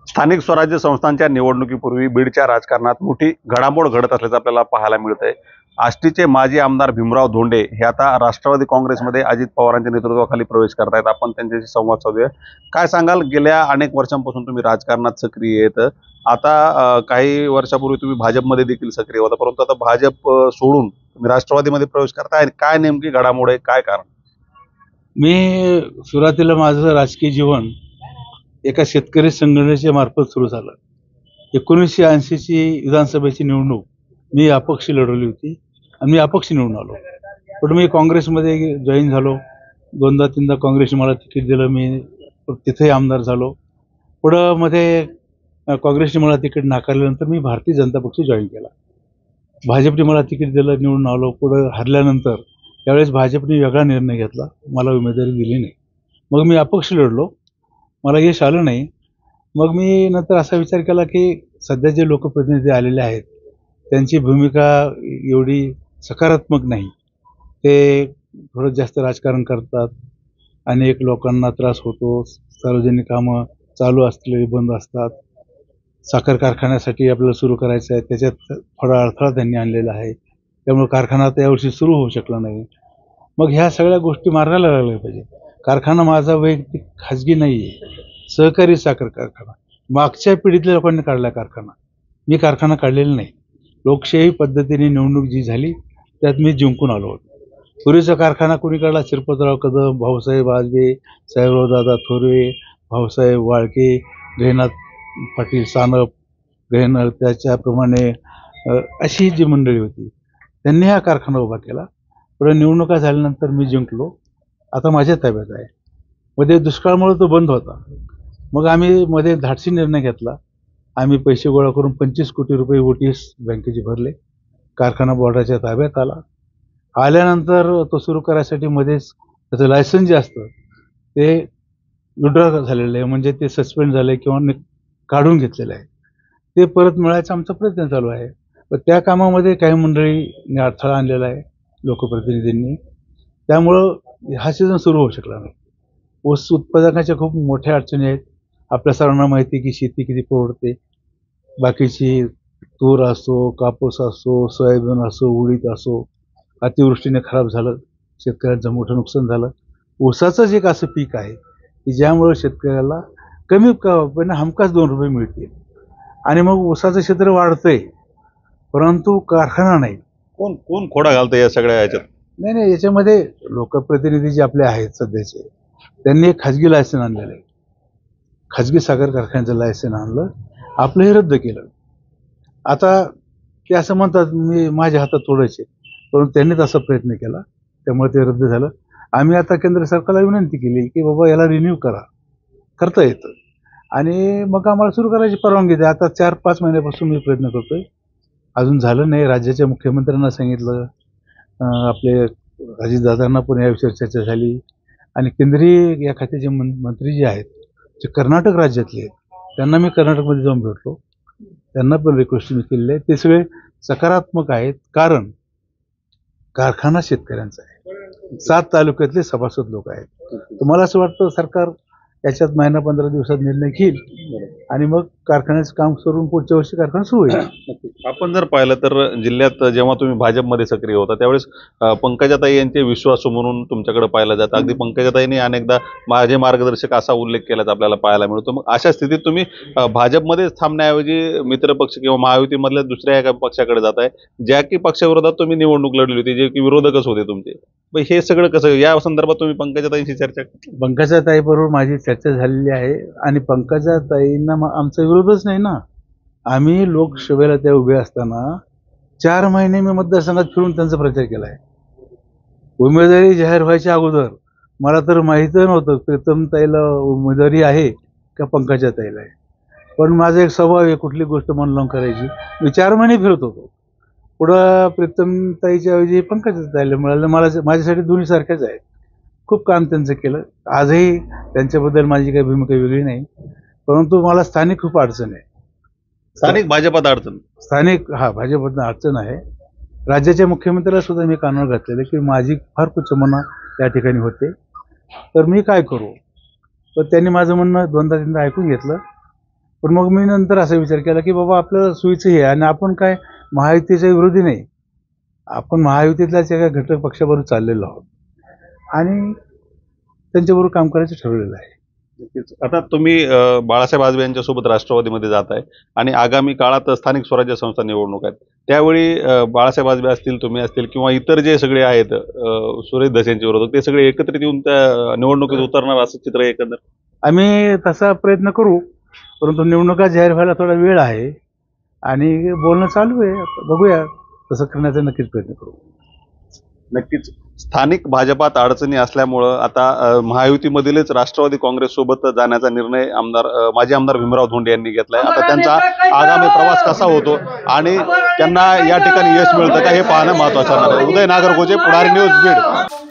स्थानिक स्वराज्य संस्थांच्या निवडणुकीपूर्वी बीडच्या राजकारणात मोठी घडामोड घडत असल्याचं आपल्याला पाहायला मिळतंय. आष्टीचे माजी आमदार भीमराव धोंडे हे आता राष्ट्रवादी काँग्रेसमध्ये अजित पवारांच्या नेतृत्वाखाली प्रवेश करतायत. आपण त्यांच्याशी संवाद साधूया. काय सांगाल, गेल्या अनेक वर्षांपासून तुम्ही राजकारणात सक्रिय आहेत. आता काही वर्षापूर्वी तुम्ही भाजपमध्ये देखील सक्रिय होता, परंतु आता भाजप सोडून तुम्ही राष्ट्रवादीमध्ये प्रवेश करताय. काय नेमकी घडामोड आहे, काय कारण? मी सुरुवातीला माझं राजकीय जीवन एका शेतकरी संघटनेच्या मार्फत सुरू झालं. 1980ची विधानसभेची निवडणूक मी अपक्ष लढवली होती आणि मी अपक्ष निवडून आलो. पण मी काँग्रेसमध्ये जॉईन झालो. 2दा-3दा काँग्रेसने मला तिकीट दिलं. मी तिथेही आमदार झालो. पुढं मध्ये काँग्रेसने मला तिकीट नाकारल्यानंतर मी भारतीय जनता पक्ष जॉईन केला. भाजपने मला तिकीट दिलं, निवडून आलो. पुढं हरल्यानंतर त्यावेळेस भाजपने वेगळा निर्णय घेतला, मला उमेदवारी दिली नाही. मग मी अपक्ष लढलो, मला यश आलं नाही. मग मी नंतर असा विचार केला की सध्या जे लोकप्रतिनिधी आलेले आहेत त्यांची भूमिका एवढी सकारात्मक नाही. ते थोडं जास्त राजकारण करतात. अनेक लोकांना त्रास होतो. सार्वजनिक कामं चालू असलेली बंद असतात. साखर कारखान्यासाठी आपल्याला सुरू करायचं आहे, त्याच्यात थोडा अडथळा त्यांनी आणलेला आहे. त्यामुळे कारखाना आता यावर्षी सुरू होऊ शकला नाही. मग ह्या सगळ्या गोष्टी मार्गाला लागल्या पाहिजे. कारखाना माझा वैयक्तिक खाजगी नाही आहे, सहकारी साखर कारखाना. मागच्या पिढीतल्या लोकांनी काढला कारखाना, मी कारखाना काढलेला नाही. लोकशाही पद्धतीने निवडणूक जी झाली त्यात मी जिंकून आलो होतो. पूर्वीचा कारखाना कोणी काढला? श्रीपतराव कदम, भाऊसाहेब आजबे, साहेबराव दादा थोरवे, भाऊसाहेब वाळके, गहिनाथ पाटील सानप, गहिनर, त्याच्याप्रमाणे अशी जी मंडळी होती त्यांनी हा कारखाना उभा केला. पुढे निवडणुका झाल्यानंतर मी जिंकलो. आता माझ्या ताब्यात आहे. मध्ये दुष्काळामुळे तो बंद होता. मग आम्ही मध्ये धाडसी निर्णय घेतला. आम्ही पैसे गोळा करून 25 कोटी रुपये OTS बँकेचे भरले. कारखाना बोर्डाच्या ताब्यात आला. आल्यानंतर तो सुरू करायसाठी मध्येच त्याचं लायसन्स जे असतं ते विड्रॉ झालेलं आहे, म्हणजे ते सस्पेंड झालं आहे किंवा काढून घेतलेलं आहे. ते परत मिळायचा आमचा प्रयत्न चालू आहे. पण त्या काही मंडळींनी अडथळा आणलेला आहे, लोकप्रतिनिधींनी. त्यामुळं हा सीझन सुरू होऊ शकला नाही. ऊस उत्पादकाच्या खूप मोठ्या अडचणी आहेत. आपल्या सर्वांना माहिती आहे की शेती किती परवडते. बाकीची तूर असो, कापूस असो, सोयाबीन असो, उडीद असो, अतिवृष्टीने खराब झालं, शेतकऱ्यांचं मोठं नुकसान झालं. ऊसाचंच एक असं पीक आहे की ज्यामुळं शेतकऱ्याला कमी पण हमखास 2 रुपये मिळतील. आणि मग ऊसाचं क्षेत्र वाढतंय, परंतु कारखाना नाही. कोण कोण खोडा घालतं या सगळ्या ह्याच्यात? नाही, याच्यामध्ये लोकप्रतिनिधी जे आपले आहेत सध्याचे, त्यांनी एक खाजगी लायसन आणलेलं आहे. खाजगी साखर कारखान्याचं लायसन आणलं, आपलंही रद्द केलं. आता ते असं म्हणतात मी माझ्या हातात तोडायचे, परंतु त्यांनी तसा प्रयत्न केला, त्यामुळे ते रद्द झालं. आम्ही आता केंद्र सरकारला विनंती केली की बाबा याला रिन्यू करता येतं आणि मग आम्हाला सुरू करायची परवानगी द्या. आता 4-5 महिन्यापासून मी प्रयत्न करतोय, अजून झालं नाही. राज्याच्या मुख्यमंत्र्यांना सांगितलं, आपले अजितदादांना पण या विषयावर चर्चा झाली आणि केंद्रीय या खात्याचे मंत्री जे आहेत जे कर्नाटक राज्यातले आहेत त्यांना मी कर्नाटकमध्ये जाऊन भेटलो. त्यांना पण रिक्वेस्ट मी केलेली आहे. ते सगळे सकारात्मक आहेत, कारण कारखाना शेतकऱ्यांचा आहे. 7 तालुक्यातले सभासद लोक आहेत. तुम्हाला असं वाटतं सरकार याच्यात महिना 15 दिवसात निर्णय घेईल आणि मग कारखान्याचं काम करून पुढच्या वर्षी कारखाना सुरू होईल. आपण जर पाहिलं तर जिल्ह्यात जेव्हा तुम्ही भाजपमध्ये सक्रिय होता त्यावेळेस पंकजाताई यांचे विश्वासू म्हणून तुमच्याकडे पाहिलं जातं. अगदी पंकजाताईंनी अनेकदा माझे मार्गदर्शक असा उल्लेख केल्याचा आपल्याला पाहायला मिळतो. मग अशा स्थितीत तुम्ही भाजपमध्येच थांबण्याऐवजी मित्रपक्ष किंवा महायुतीमधल्या दुसऱ्या एका पक्षाकडे जात आहे, ज्या की पक्षाविरोधात तुम्ही निवडणूक लढली होती, जे की विरोधकच होते तुमचे. मग हे सगळं कसं, या संदर्भात तुम्ही पंकजाताईंशी चर्चा? पंकजाताईबरोबर माझी चर्चा झालेली आहे आणि पंकजाताईंना आमचा विरोधच नाही ना. आम्ही लोकसभेला त्या उभे असताना 4 महिने मी मतदारसंघात फिरून त्यांचा प्रचार केला आहे. उमेदवारी जाहीर व्हायच्या अगोदर मला तर माहीत नव्हतं प्रीतमताईला उमेदवारी आहे का पंकजाताईला आहे. पण माझा एक स्वभाव आहे कुठली गोष्ट मन लावून करायची. मी 4 महिने फिरत होतो. पुढं प्रीतमताईच्या ऐवजी पंकजाताईला मिळालं. माझ्यासाठी दोन्ही सारख्याच आहेत. खूप काम त्यांचं केलं. आजही त्यांच्याबद्दल माझी काही भूमिका वेगळी नाही, परंतु मला स्थानिक खूप अडचण आहे. स्थानिक भाजपात अडचण? स्थानिक भाजपमधनं अडचण आहे. राज्याच्या मुख्यमंत्र्याला सुद्धा मी कानावर घातलेलं की माझी फार कुचमना त्या ठिकाणी होते, तर मी काय करू. तर त्यांनी माझं म्हणणं 2दा-3दा ऐकून घेतलं पण मग मी नंतर असा विचार केला की बाबा आपलं सोयीचं हे आहे आणि आपण काय महायुतीच्या विरोधी नाही, आपण महायुतीतल्याच एका घटक पक्षाबरोबर चाललेलो आहोत आणि त्यांच्याबरोबर काम करायचं ठरवलेलं आहे. नक्कीच. आता तुम्ही बाळासाहेब आजबे यांच्यासोबत राष्ट्रवादीमध्ये जात आहे आणि आगामी काळात स्थानिक स्वराज्य संस्था निवडणूक आहेत, त्यावेळी बाळासाहेब आजबे असतील, तुम्ही असतील किंवा इतर जे सगळे आहेत सुरेश धसेंचे विरोधक, ते सगळे एकत्रित येऊन त्या निवडणुकीत उतरणार असं चित्र आहे एकंदर. आम्ही तसा प्रयत्न करू, परंतु निवडणुका जाहीर व्हायला थोडा वेळ आहे आणि बोलणं चालू आहे. आता बघूया, तसं करण्याचा नक्कीच प्रयत्न करू. नक्कीच. स्थानिक भाजपात अडचणी असल्यामुळं आता महायुतीमधीलच राष्ट्रवादी काँग्रेस सोबत जाण्याचा निर्णय माजी आमदार भीमराव धोंडे यांनी घेतलाय. आता त्यांचा आगामी प्रवास कसा होतो आणि त्यांना या ठिकाणी यश मिळतं का हे पाहणं महत्त्वाचं आहे. उदय नागरगोजे, पुढारी न्यूज, बीड.